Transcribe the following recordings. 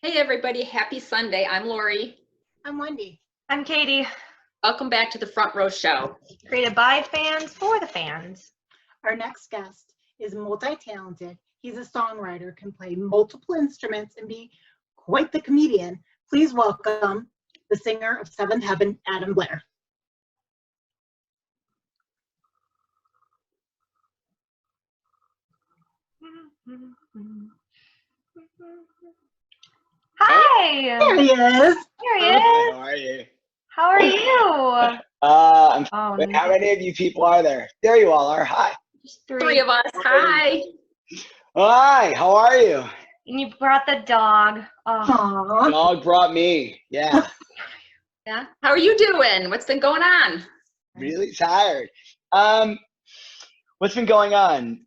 Hey everybody, happy Sunday. I'm Lori. I'm Wendy. I'm Katie. Welcome back to the Front Row Show. Created by fans for the fans. Our next guest is multi-talented. He's a songwriter, can play multiple instruments, and be quite the comedian. Please welcome the singer of Seventh Heaven, Adam Blair. Hi. There he is. Here he is. How are you? How are you? I'm Oh, fine. How many of you people are there? There you all are. Hi. just Three of us. Hi. Hi. How are you? And you brought the dog. Oh. Aww. Dog brought me. Yeah. Yeah. How are you doing? What's been going on? Really tired. What's been going on?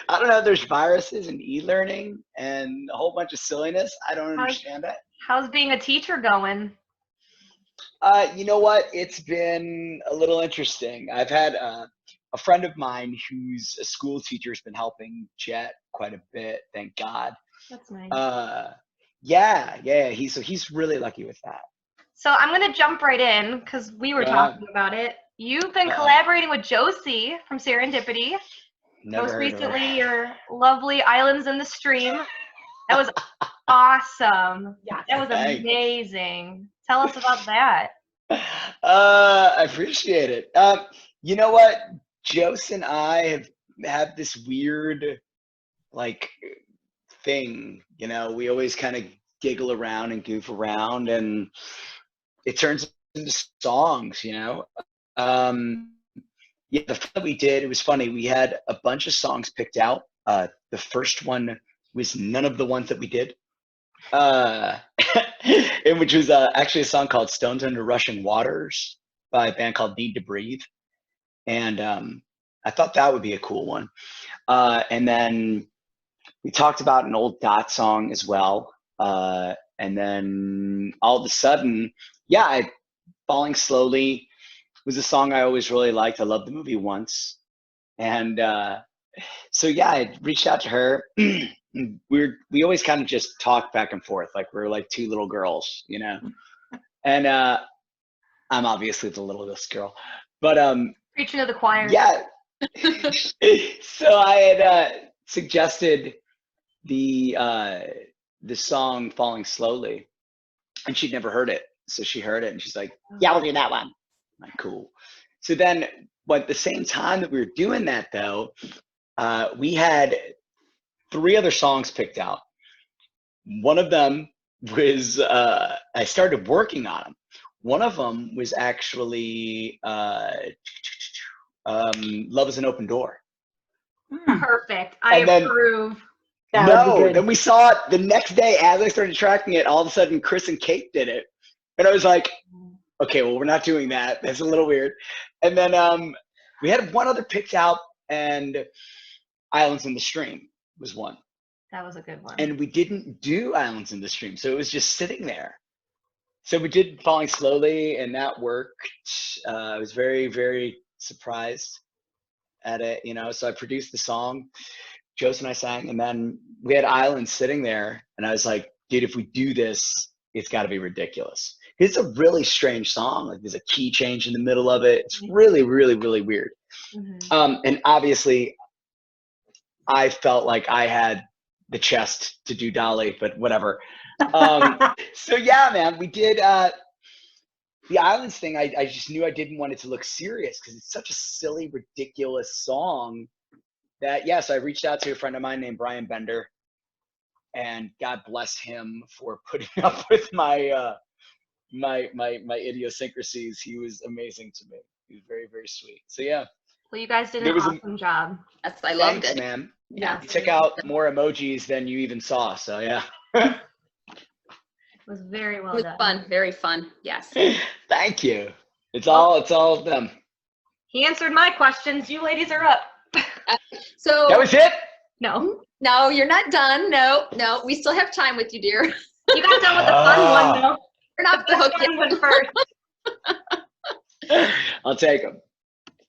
I don't know. There's viruses and e-learning and a whole bunch of silliness. I don't understand it. How's being a teacher going? You know what? It's been a little interesting. I've had a friend of mine who's a school teacher has been helping Jet quite a bit. Thank God. That's nice. Yeah. He's really lucky with that. So I'm going to jump right in because we were talking about it. You've been collaborating with Josie from Serendipity. Most recently, your lovely Islands in the Stream. That was awesome. Yeah. That was amazing. Tell us about that. I appreciate it. You know what? Jose and I have this weird like thing. You know, we always kind of giggle around and goof around, and it turns into songs. You know. Yeah, the fun that we did, it was funny. We had a bunch of songs picked out. The first one was none of the ones that we did, and which was actually a song called "Stones Under Rushing Waters" by a band called Need to Breathe. And I thought that would be a cool one. And then we talked about an old Dot song as well. And then all of a sudden, Falling Slowly was a song I always really liked. I loved the movie Once. And so yeah, I reached out to her. We always kind of just talk back and forth like we're like two little girls, you know. And I'm obviously the littlest girl, but Preaching to the choir. yeah. So I had suggested the song "Falling Slowly," and she'd never heard it, so she heard it and she's like, "Yeah, we'll do that one." I'm like, cool. So then, but at the same time that we were doing that, though, we had 3 other songs picked out. One of them was I started working on them. One of them was actually "Love Is an Open Door." Perfect. I And then- approve. That would be No, good. then we saw it the next day as I started tracking it. All of a sudden, Chris and Kate did it, and I was like, "Okay, well, we're not doing that. That's a little weird." And then we had one other picked out, and "Islands in the Stream" was one. That was a good one. And we didn't do "Islands in the Stream," so it was just sitting there. So we did "Falling Slowly," and that worked. I was very, very surprised at it, you know. So I produced the song, Jose and I sang, and then we had "Islands" sitting there, and I was like, dude, if we do this, it's got to be ridiculous. It's a really strange song. Like there's a key change in the middle of it. It's really, really, really weird. Mm-hmm. And obviously, I felt like I had the chest to do Dolly, but whatever. So yeah, man, we did the Islands thing. I just knew I didn't want it to look serious because it's such a silly, ridiculous song that, yes, I reached out to a friend of mine named Brian Bender, and God bless him for putting up with my my idiosyncrasies. He was amazing to me. He was very, very sweet. So yeah. Well, you guys did There an was awesome job. Yes, I loved Thanks, it. man. Yeah. You took out more emojis than you even saw. So yeah. It was very well It was done. fun, very fun. Yes. Thank you. It's all them. He answered my questions. You ladies are up. So That was it? No. no, you're not done. No, we still have time with you, dear. You got done with the fun one, though. We're not off the The hook fun yet. one first. I'll take them.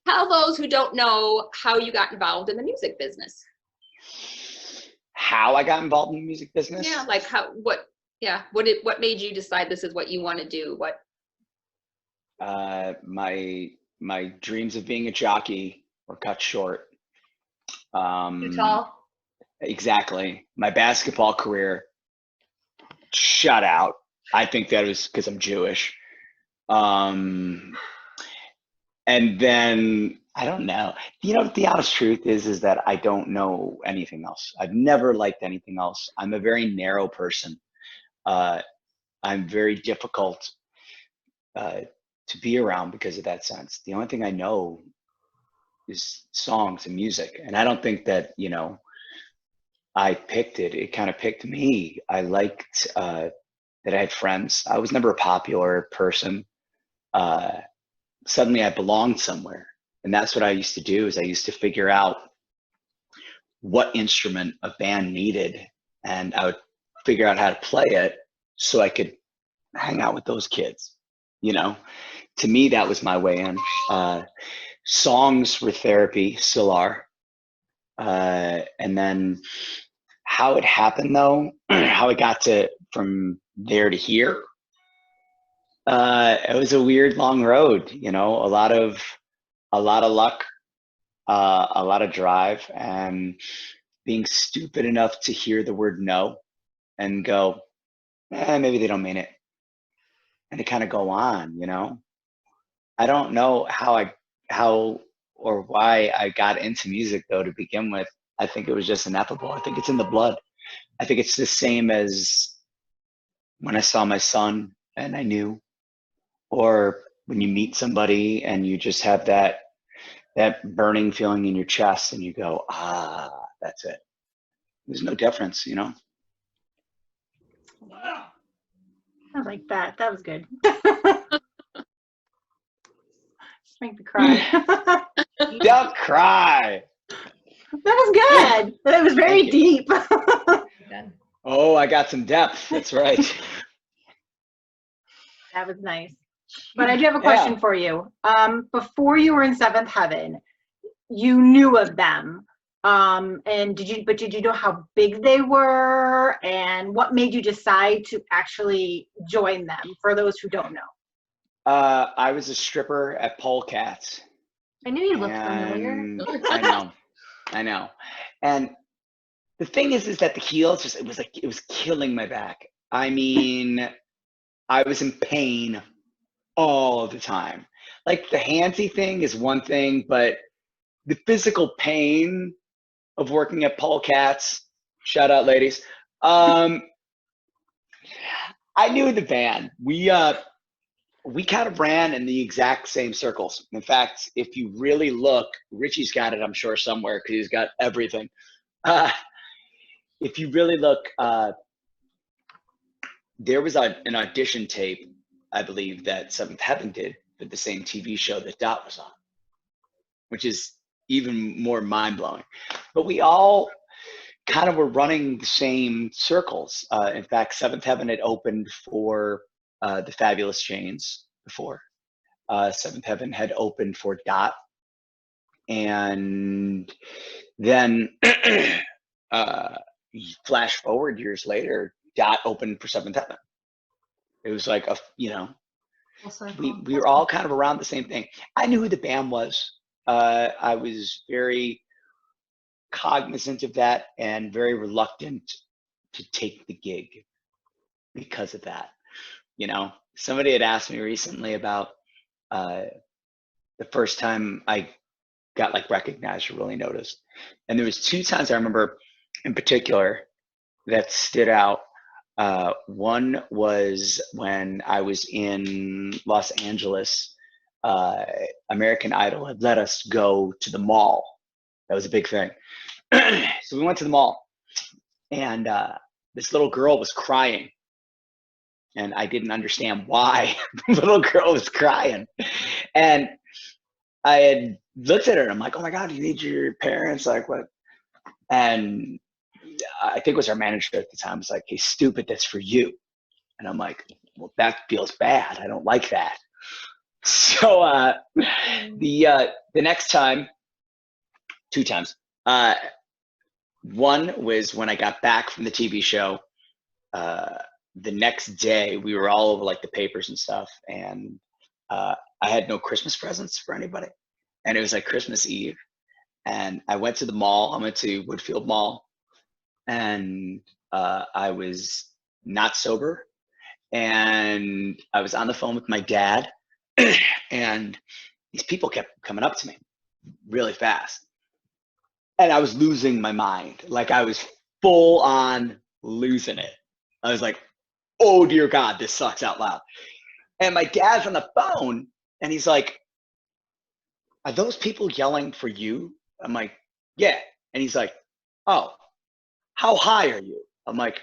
Tell those who don't know how you got involved in the music business. How I got involved in the music business? Yeah, like Yeah. What made you decide this is what you want to do? What? My dreams of being a jockey were cut short. Too tall. Exactly. My basketball career shut out. I think that was because I'm Jewish. And then I don't know. The honest truth is that I don't know anything else. I've never liked anything else. I'm a very narrow person. I'm very difficult to be around because of that sense. The only thing I know is songs and music. And I don't think that, I picked it. It kind of picked me. I liked that I had friends. I was never a popular person. Suddenly I belonged somewhere. And that's what I used to do is I used to figure out what instrument a band needed. And I would figure out how to play it so I could hang out with those kids. To me, that was my way in. Songs were therapy, still are. And then how it happened though, how it got from there to here, it was a weird long road, a lot of luck, a lot of drive, and being stupid enough to hear the word no and go, maybe they don't mean it. And to kind of go on, I don't know how or why I got into music though to begin with. I think it was just ineffable. I think it's in the blood. I think it's the same as when I saw my son and I knew, or when you meet somebody and you just have that burning feeling in your chest and you go, that's it. There's no difference, I like that. That was good. Just make me cry. Don't cry. That was good. It was very deep. Oh, I got some depth. That's right. That was nice. But I do have a question for you. Before you were in Seventh Heaven, you knew of them. And did you know how big they were, and what made you decide to actually join them, for those who don't know? I was a stripper at Polecats. I knew you looked familiar. I know. And the thing is that the heels it was killing my back. I mean, I was in pain all the time. Like the handsy thing is one thing, but the physical pain of working at Polecats, shout out ladies. I knew the band. We kind of ran in the exact same circles. In fact, if you really look, Richie's got it, I'm sure, somewhere, because he's got everything. If you really look, there was an audition tape, I believe, that Seventh Heaven did for the same TV show that Dot was on, which is even more mind-blowing. But we all kind of were running the same circles. In fact, Seventh Heaven had opened for the Fabulous Janes before. Seventh Heaven had opened for Dot. And then flash forward years later, Dot opened for Seventh Heaven. It was like we were all kind of around the same thing. I knew who the band was. I was very cognizant of that and very reluctant to take the gig because of that. Somebody had asked me recently about the first time I got recognized or really noticed. And there was 2 times I remember in particular that stood out. One was when I was in Los Angeles. American Idol had let us go to the mall. That was a big thing. So we went to the mall, and this little girl was crying, and I didn't understand why the little girl was crying. And I had looked at her and I'm like, oh my God, you need your parents? Like what? And I think it was our manager at the time was like, hey, stupid, that's for you. And I'm like, well, that feels bad. I don't like that. So the next time, 2 times. One was when I got back from the TV show. the next day we were all over like the papers and stuff, and I had no Christmas presents for anybody, and it was like Christmas Eve, and I went to the mall. I went to Woodfield Mall, and I was not sober, and I was on the phone with my dad, and these people kept coming up to me really fast, and I was losing my mind. Like I was full on losing it. I was like, oh dear God, this sucks out loud. And my dad's on the phone, and he's like, are those people yelling for you? I'm like, yeah. And he's like, oh, how high are you? I'm like,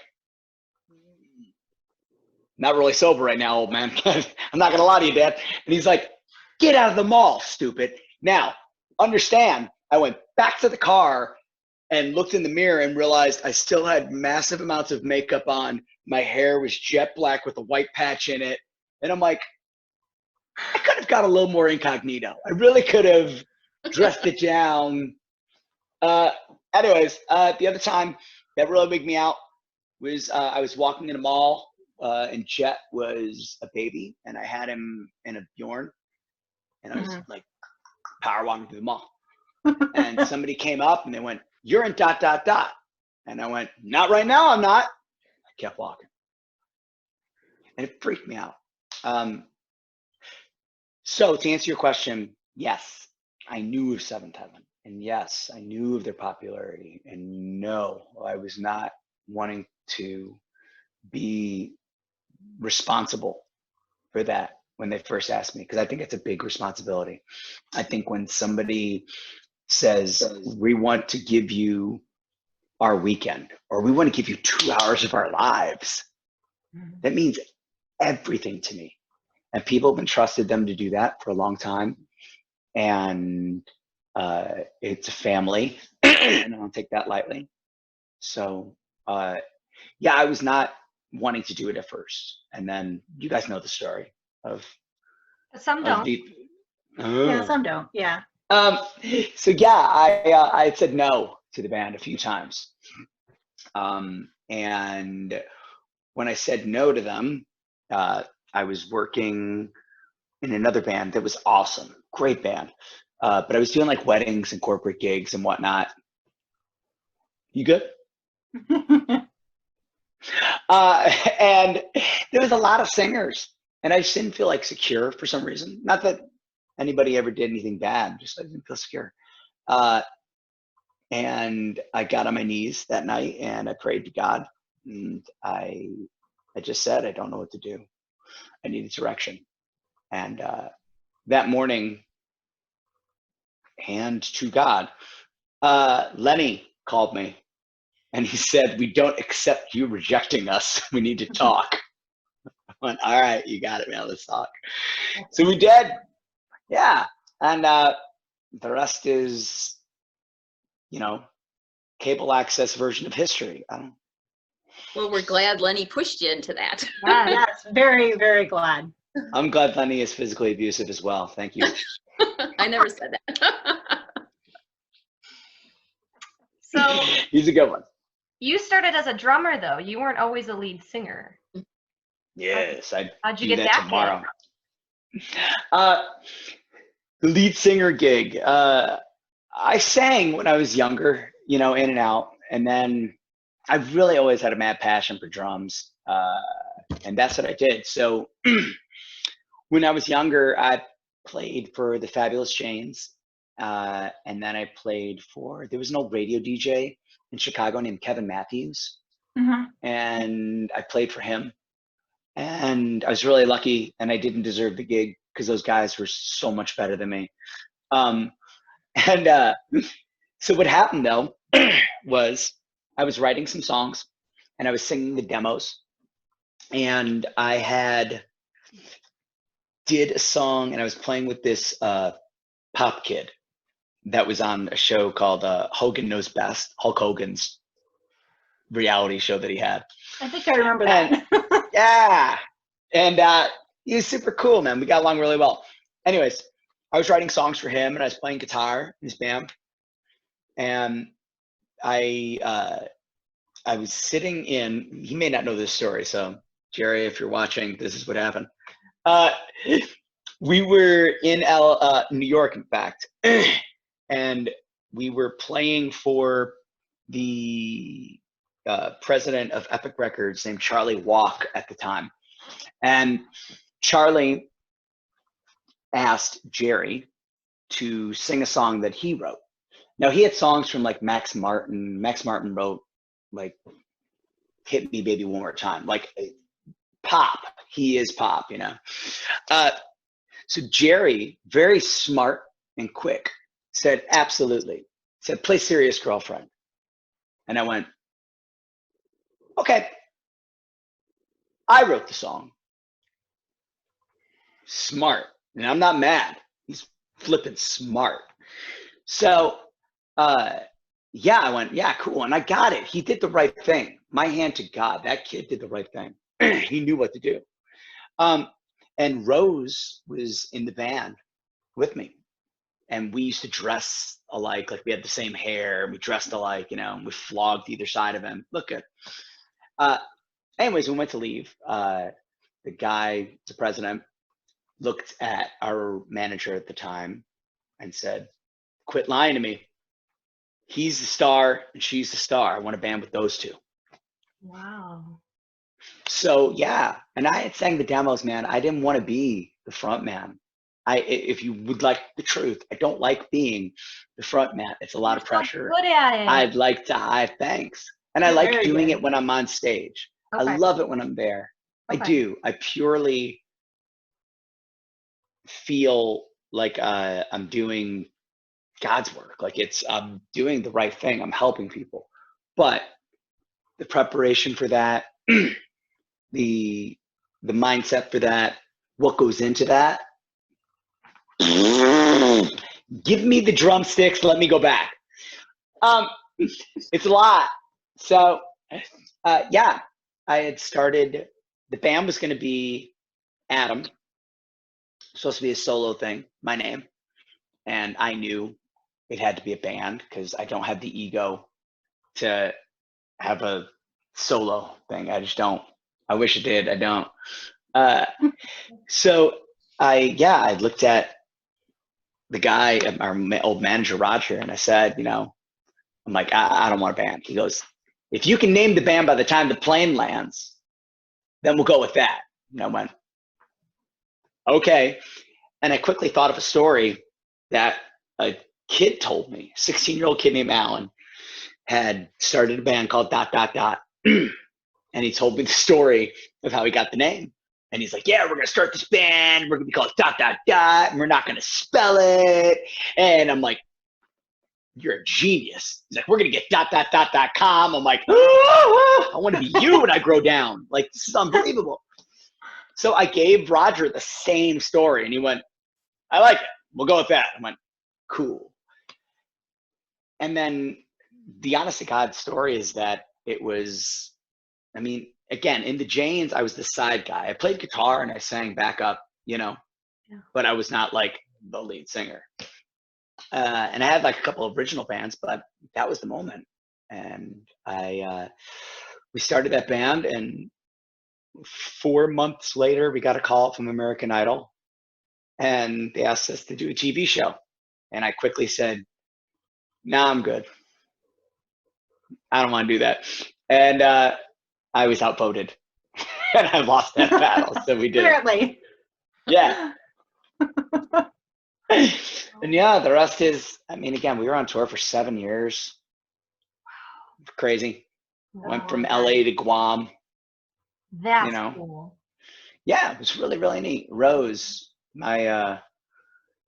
not really sober right now, old man. I'm not gonna lie to you, Dad. And he's like, get out of the mall, stupid. Now, understand, I went back to the car and looked in the mirror and realized I still had massive amounts of makeup on. My hair was jet black with a white patch in it. And I'm like, I could have got a little more incognito. I really could have dressed it down. Anyways, the other time that really wigged me out was I was walking in a mall, and Jet was a baby, and I had him in a Bjorn, and I was like power walking through the mall. And somebody came up and they went, you're in ... And I went, not right now, I'm not. I kept walking. And it freaked me out. So to answer your question, yes, I knew of Seventh Heaven. And yes, I knew of their popularity. And no, I was not wanting to be responsible for that when they first asked me, because I think it's a big responsibility. I think when somebody says, we want to give you our weekend, or we want to give you 2 hours of our lives, that means everything to me. And people have entrusted them to do that for a long time. And it's a family, and I don't take that lightly. So yeah, I was not wanting to do it at first. And then you guys know the story of Some don't. Yeah, some don't. Yeah. So yeah, I had said no to the band a few times. And when I said no to them, I was working in another band that was awesome, great band. But I was doing like weddings and corporate gigs and whatnot. You good? And there was a lot of singers, and I just didn't feel like secure for some reason. Not that anybody ever did anything bad, just I didn't feel secure. And I got on my knees that night and I prayed to God, and I just said, I don't know what to do. I needed direction. And that morning, hand to God, Lenny called me and he said, we don't accept you rejecting us. We need to talk. I went, all right, you got it, man. Let's talk. So we did. Yeah. And the rest is, you know, cable access version of history. Well, we're glad Lenny pushed you into that. Yes, very, very glad. I'm glad Lenny is physically abusive as well. Thank you. I never said that. So He's a good one. you started as a drummer, though. You weren't always a lead singer. Yes, How'd you do get that that tomorrow. The lead singer gig. I sang when I was younger, you know, in and out. And then I really always had a mad passion for drums. And that's what I did. So when I was younger, I played for the Fabulous Chains. And then I played for, there was an old radio DJ in Chicago named Kevin Matthews. And I played for him. And I was really lucky, and I didn't deserve the gig because those guys were so much better than me. So what happened though was I was writing some songs and I was singing the demos, and I did a song and I was playing with this pop kid that was on a show called Hogan Knows Best, Hulk Hogan's reality show that he had. I think I remember that. Yeah. And he was super cool, man. We got along really well. Anyways, I was writing songs for him and I was playing guitar in his band. And I was sitting in, he may not know this story, so Jerry, if you're watching, this is what happened. We were in New York, in fact, and we were playing for the president of Epic Records named Charlie Walk at the time. And Charlie asked Jerry to sing a song that he wrote. Now, he had songs from like Max Martin. Max Martin wrote like Hit Me Baby One More Time, like pop. He is pop, you know. So Jerry, very smart and quick, said, absolutely. Said, play Serious Girlfriend. And I went, okay. I wrote the song. Smart. And I'm not mad. He's flipping smart. So, yeah, I went, yeah, cool. And I got it. He did the right thing. My hand to God, that kid did the right thing. He knew what to do. And Rose was in the band with me. And we used to dress alike, like we had the same hair. We dressed alike, you know, we flogged either side of him. Look good. Anyways, we went to leave. The guy, the president, looked at our manager at the time and said, quit lying to me. He's the star and she's the star. I want a band with those two. Wow. So yeah, and I had sang the demos, man. I didn't want to be the front man. If you would like the truth, I don't like being the front man. It's a lot of pressure. Good at it. I'd like to hide, thanks. And I like Very doing good. it when I'm on stage. Okay. I love it when I'm there. I Okay. do. I purely feel like I'm doing God's work. Like I'm doing the right thing. I'm helping people. But the preparation for that, the mindset for that, what goes into that. Give me the drumsticks. Let me go back. It's a lot. So, yeah, I had started. The band was going to be Adam. Supposed to be a solo thing. My name, and I knew it had to be a band because I don't have the ego to have a solo thing. I just don't. I wish I did. I don't. So I looked at the guy, our old manager, Roger, and I said, you know, I'm like, I don't want a band. He goes, if you can name the band by the time the plane lands, then we'll go with that. And I went, okay. And I quickly thought of a story that a kid told me, 16-year-old kid named Alan had started a band called ... And he told me the story of how he got the name. And he's like, yeah, we're going to start this band. We're going to be called ... And we're not going to spell it. And I'm like, you're a genius. He's like, we're going to get ... .com. I'm like, I want to be you when I grow down. Like, this is unbelievable. So I gave Roger the same story. And he went, I like it. We'll go with that. I went, cool. And then the honest to God story is that it was, I mean, again, in the Janes, I was the side guy. I played guitar and I sang backup, you know, but I was not like the lead singer. And I had like a couple of original bands, but that was the moment. And we started that band, and 4 months later, we got a call from American Idol, and they asked us to do a TV show. And I quickly said, nah, I'm good. I don't want to do that. And I was outvoted. And I lost that battle, so we did it. Apparently. Yeah. And yeah, the rest is, I mean, again, we were on tour for 7 years. Crazy. Went from LA to Guam. That's you know. cool. Yeah, it was really, really neat. Rose, my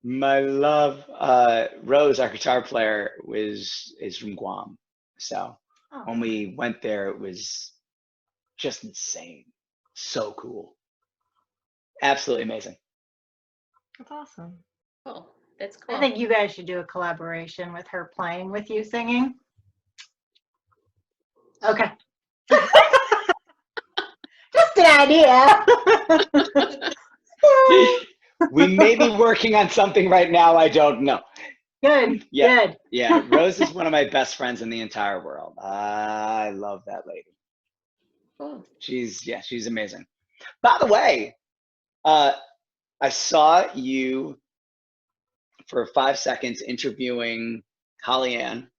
love, Rose, our guitar player, is from Guam. So when we went there, it was just insane. So cool. Absolutely amazing. That's awesome. Cool. That's cool. I think you guys should do a collaboration with her playing with you singing. Okay. Just an idea. We may be working on something right now. I don't know. Good. Yeah. Good. Yeah. Rose is one of my best friends in the entire world. I love that lady. Cool. She's amazing. By the way, I saw you for 5 seconds interviewing Holly Ann,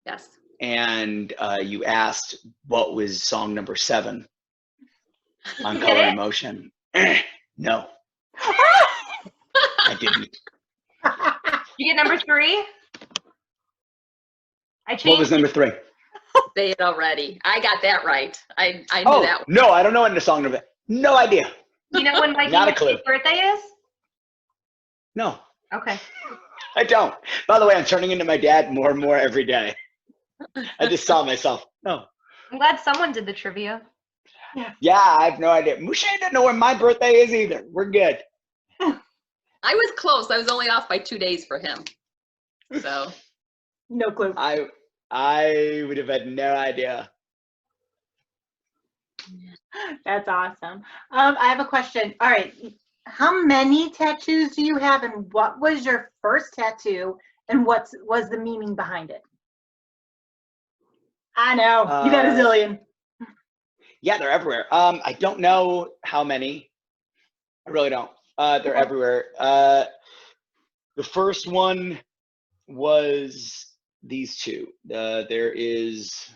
Yes. and you asked what was song number 7 on You Color get and it? Motion. No, I didn't. You get number 3? I What changed was number 3? Say it already. I got that right. I knew Oh, that one. no, I don't know what the song number. No idea. You know when Mikey Not a Mitchell's clue. birthday is? No, Okay. I don't. By the way, I'm turning into my dad more and more every day. I just saw myself. No. I'm glad someone did the trivia. Yeah, I have no idea. Mouche doesn't know when my birthday is either. We're good. I was close. I was only off by 2 days for him. So No clue. I would have had no idea. That's awesome. I have a question. All right. How many tattoos do you have, and what was your first tattoo, and what was the meaning behind it? I know. You got a zillion. Yeah, they're everywhere. I don't know how many. I really don't. They're everywhere. The first one was these two. There is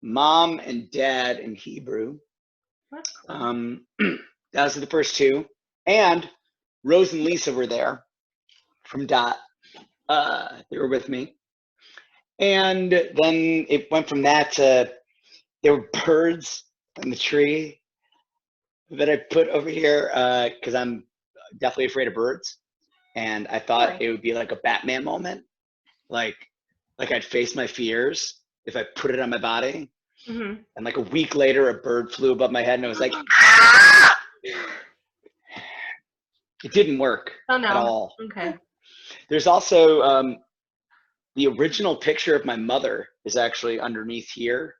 mom and dad in Hebrew. That's cool. Those are the first 2. And Rose and Lisa were there from Dot. They were with me. And then it went from that to there were birds in the tree that I put over here because I'm definitely afraid of birds. And I thought it would be like a Batman moment. Like I'd face my fears if I put it on my body. Mm-hmm. And like a week later, a bird flew above my head and I was like, ah! It didn't work Oh no. at all. Okay. There's also the original picture of my mother is actually underneath here.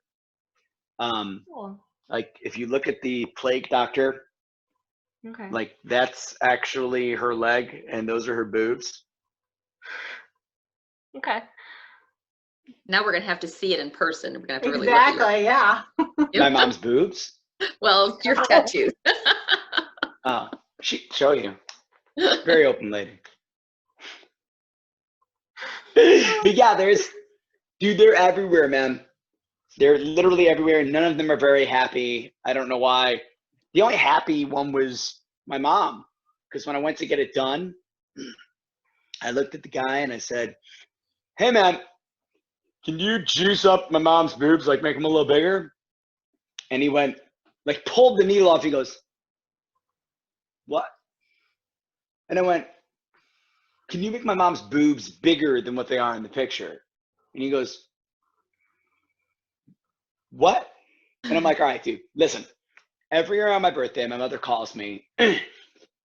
Cool. Like if you look at the plague doctor, Okay. like that's actually her leg and those are her boobs. Okay. now we're gonna have to see it in person. We're gonna have to really look at Exactly. Yeah. My mom's boobs. Well, your tattoos. She show you. Very open lady. But yeah, they're everywhere, man. They're literally everywhere, and none of them are very happy. I don't know why. The only happy one was my mom, because when I went to get it done, I looked at the guy and I said, "Hey, man, can you juice up my mom's boobs, like make them a little bigger?" And he went, like, pulled the needle off. He goes, "What?" And I went, "Can you make my mom's boobs bigger than what they are in the picture?" And he goes, "What?" And I'm like, "All right, dude, listen. Every year on my birthday, my mother calls me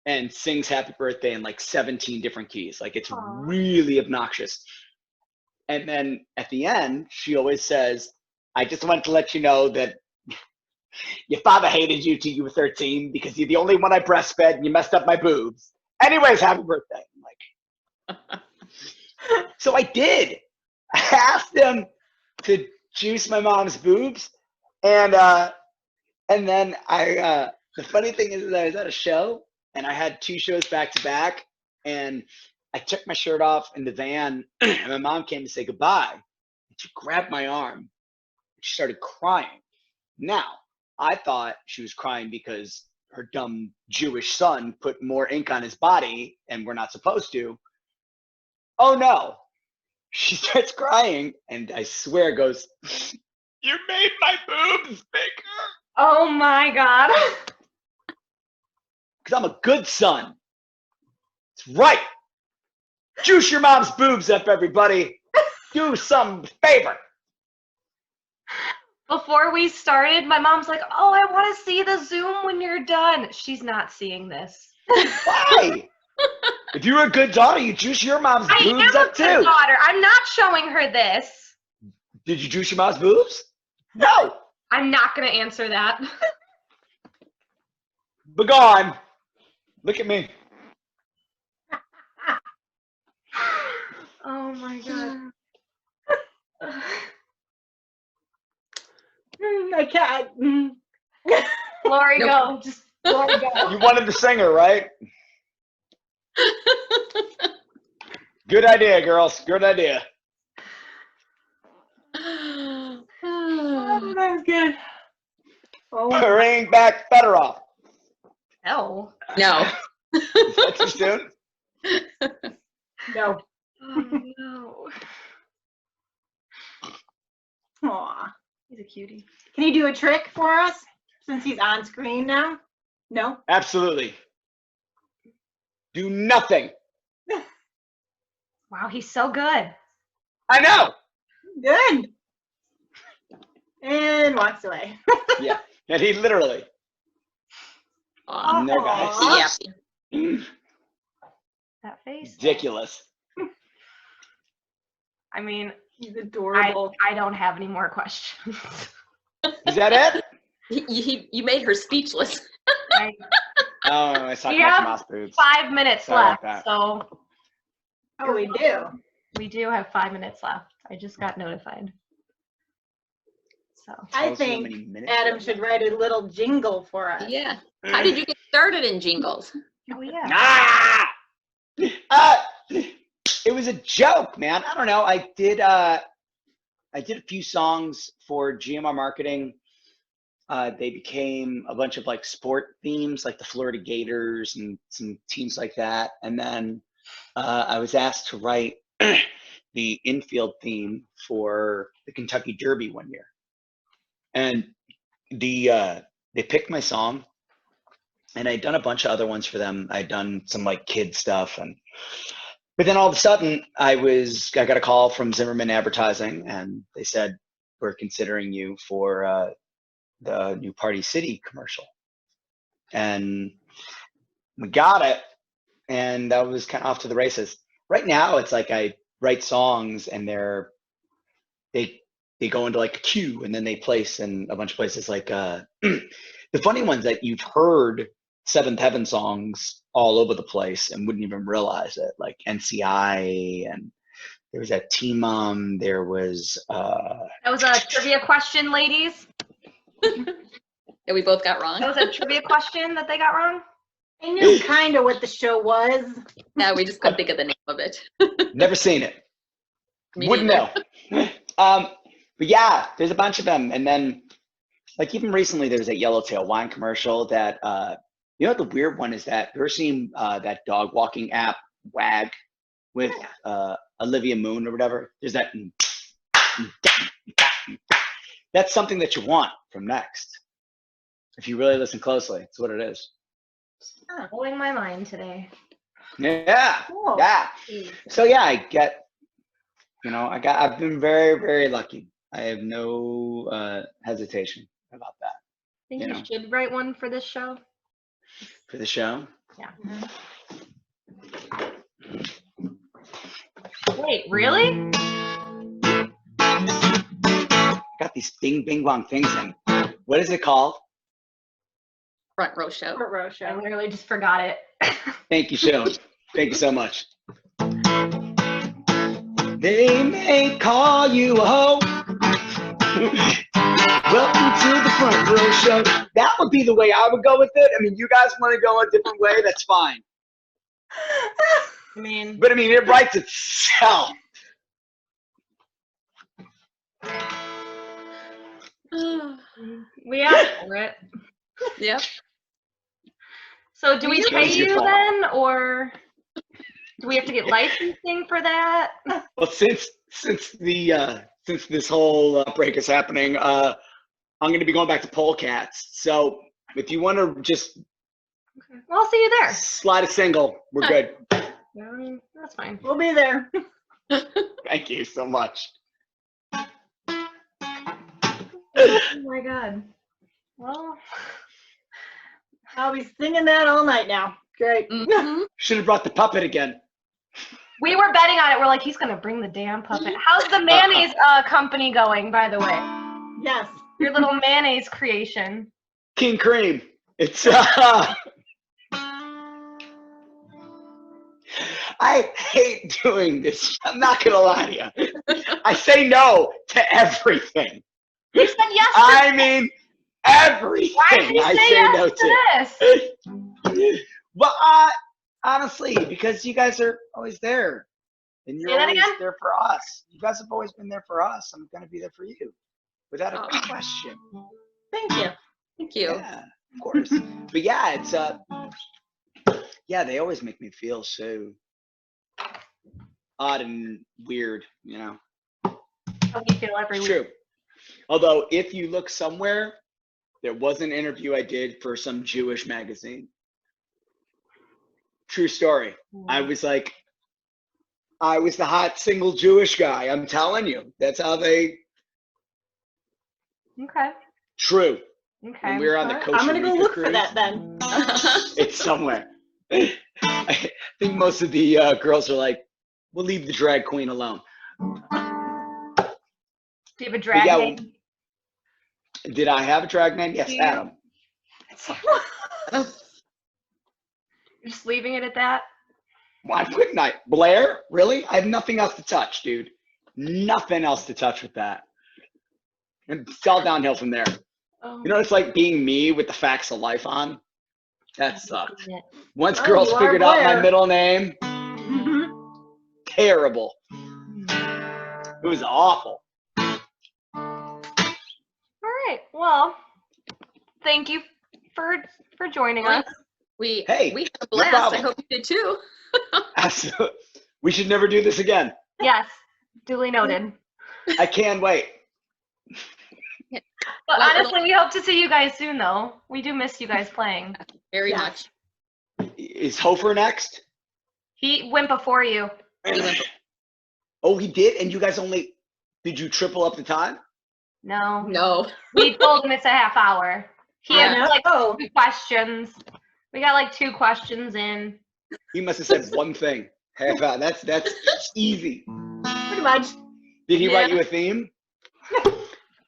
and sings happy birthday in like 17 different keys. Like it's Aw. really obnoxious. And then at the end, she always says, I just want to let you know that your father hated you till you were 13 because you're the only one I breastfed and you messed up my boobs. Anyways, happy birthday." I'm like, so I did. I asked him to juice my mom's boobs. And then the funny thing is that I was at a show and I had 2 shows back to back and I took my shirt off in the van and my mom came to say goodbye. And she grabbed my arm. She started crying. Now, I thought she was crying because her dumb Jewish son put more ink on his body and we're not supposed to. Oh no. She starts crying and I swear goes, "You made my boobs bigger." Oh my God. Because I'm a good son. It's right. Juice your mom's boobs up, everybody. Do some favor. Before we started, my mom's like, "Oh, I want to see the Zoom when you're done." She's not seeing this. Why? If you were a good daughter, you juice your mom's I boobs am a up good too. daughter. I'm not showing her this. Did you juice your mom's boobs? No. I'm not going to answer that. Begone. Look at me. Oh my God. I can't. Lori, Nope. go. Just There we go. You wanted the singer, right? Good idea, girls. Good idea. Oh, that was good. Oh, Bring back Fedorov. No. No. Is that too soon? no. Oh, no. Aw. He's a cutie. Can you do a trick for us since he's on screen now? No? Absolutely. Do nothing. Wow, he's so good. I know. Good. And walks away. Yeah. And he literally. Aw. No, guys. Yeah. That face. Ridiculous. I mean, He's adorable. I don't have any more questions. Is that it? You made her speechless. I, Oh, I saw We Catch have Moss boobs. 5 minutes Sorry about left, that. so Oh, we do. we do have 5 minutes left. I just got notified. So Tell I us how think many minutes Adam we have should write a little jingle for us. Yeah. How did you get started in jingles? oh yeah. Ah! It was a joke, man. I don't know. I did a few songs for GMR Marketing. They became a bunch of like sport themes, like the Florida Gators and some teams like that. And then I was asked to write the infield theme for the Kentucky Derby one year. And they picked my song, and I'd done a bunch of other ones for them. I'd done some like kid stuff, but then all of a sudden I got a call from Zimmerman Advertising, and they said, "We're considering you for the new Party City commercial." And we got it, and that was kind of off to the races. Right now, it's like I write songs, and they go into like a queue, and then they place in a bunch of places like the funny ones that you've heard Seventh Heaven songs all over the place and wouldn't even realize it, like NCI, and there was that T-Mom, there was That was a trivia question, ladies. That we both got wrong. That was a trivia question that they got wrong. I knew kind of what the show was. Yeah, we just couldn't think of the name of it. never seen it. Me Wouldn't neither. know. But yeah, there's a bunch of them. And then like even recently there was a Yellowtail wine commercial that you know what the weird one is, that you ever seen that dog walking app Wag with Olivia Moon or whatever? There's that. That's something that you want from Next. If you really listen closely, it's what it is. Blowing my mind today. Yeah. Cool. Yeah. So yeah, I've been very, very lucky. I have no hesitation about that. I think You you know. should write one for this show. For the show. Yeah. Wait, really? Got these bing bing bong things in. What is it called? Front row show. Front row I show. literally just forgot it. Thank you, Show. Thank you so much. They may call you a hoe. Welcome to the front row show. That would be the way I would go with it. I mean, you guys want to go a different way, that's fine. I mean, But I mean, it writes itself. we asked for it. Yep. So do we That pay was your you fault. then, or do we have to get licensing for that? Well, since this whole break is happening, I'm going to be going back to polecats. So if you want to just Well, I'll see you there. slide a single, we're good. That's fine. We'll be there. Thank you so much. Oh my god. Well, I'll be singing that all night now. Great. Mhm. Should have brought the puppet again. we were betting on it. We're like, he's gonna bring the damn puppet. How's the mayonnaise company going, by the way? Yes. Your little mayonnaise creation. King Cream. It's I hate doing this. I'm not gonna lie to you. I say no to everything. You said yes. I mean, everything Why did you I say say yes no to to. this? Well, honestly, because you guys are always there. And you're Say that always again? there for us. You guys have always been there for us. I'm going to be there for you. Without a Aw. question. Thank you. Thank you. Yeah, of course. But yeah, it's yeah, they always make me feel so odd and weird, you know. How we feel every It's week. true. Although if you look somewhere, there was an interview I did for some Jewish magazine. True story. I was like, I was the hot single Jewish guy. I'm telling you. That's how they Okay. true. Okay. When we were on the All right, Costa I'm gonna go Rica look cruise, for that then. it's somewhere. I think most of the girls are like, we'll leave the drag queen alone. Do you have a drag yeah, name? Did I have a drag name? Yes, Do you? Adam. You're just leaving it at that? Why couldn't I? Blair? Really? I have nothing else to touch, dude. Nothing else to touch with that. And it's all downhill from there. Oh, You know, it's like being me with the facts of life on. That sucked. it. Once Oh, girls you are figured out my Blair. middle name, Mhm. terrible. It was awful. All right. Well, thank you for joining us. We Hey, we had a no blast. I problem. hope you did too. Absolutely. We should never do this again. Yes, duly noted. I can't wait. But Well, honestly, we hope to see you guys soon, though. We do miss you guys playing. Very Yes. much. Is Hofer next? He went before you. He went Oh, he did? And you guys only, did you triple up the time? No. No. We told him it's a half hour. He Yeah. had like Oh, 2 questions. We got like 2 questions in. He must have said one thing. Half hour. That's easy. pretty much. Did he write Yeah. you a theme?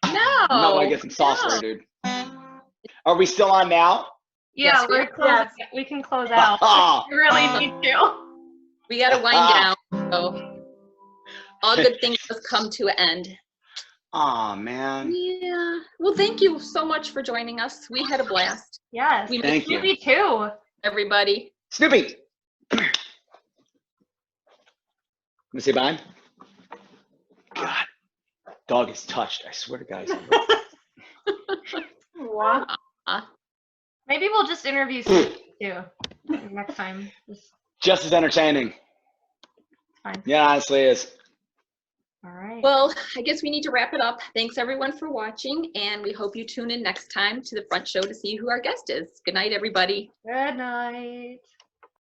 No. You might want to get some software, dude. Are we still on now? Yeah, Yes, we we're are. closing. We can close out. We really need to. We got to wind down. So all good things must come to an end. Aw, man. Yeah. Well, thank you so much for joining us. We had a blast. Yes. We Thank you. Snoopy too. Everybody. Snoopy. Come here. Let me say bye. God. Dog is touched. I swear to God. Wow. Maybe we'll just interview Snoopy too next time. Just as entertaining. Fine. Yeah, honestly is. All right. Well, I guess we need to wrap it up. Thanks everyone for watching, and we hope you tune in next time to the front show to see who our guest is. Good night, everybody. Good night.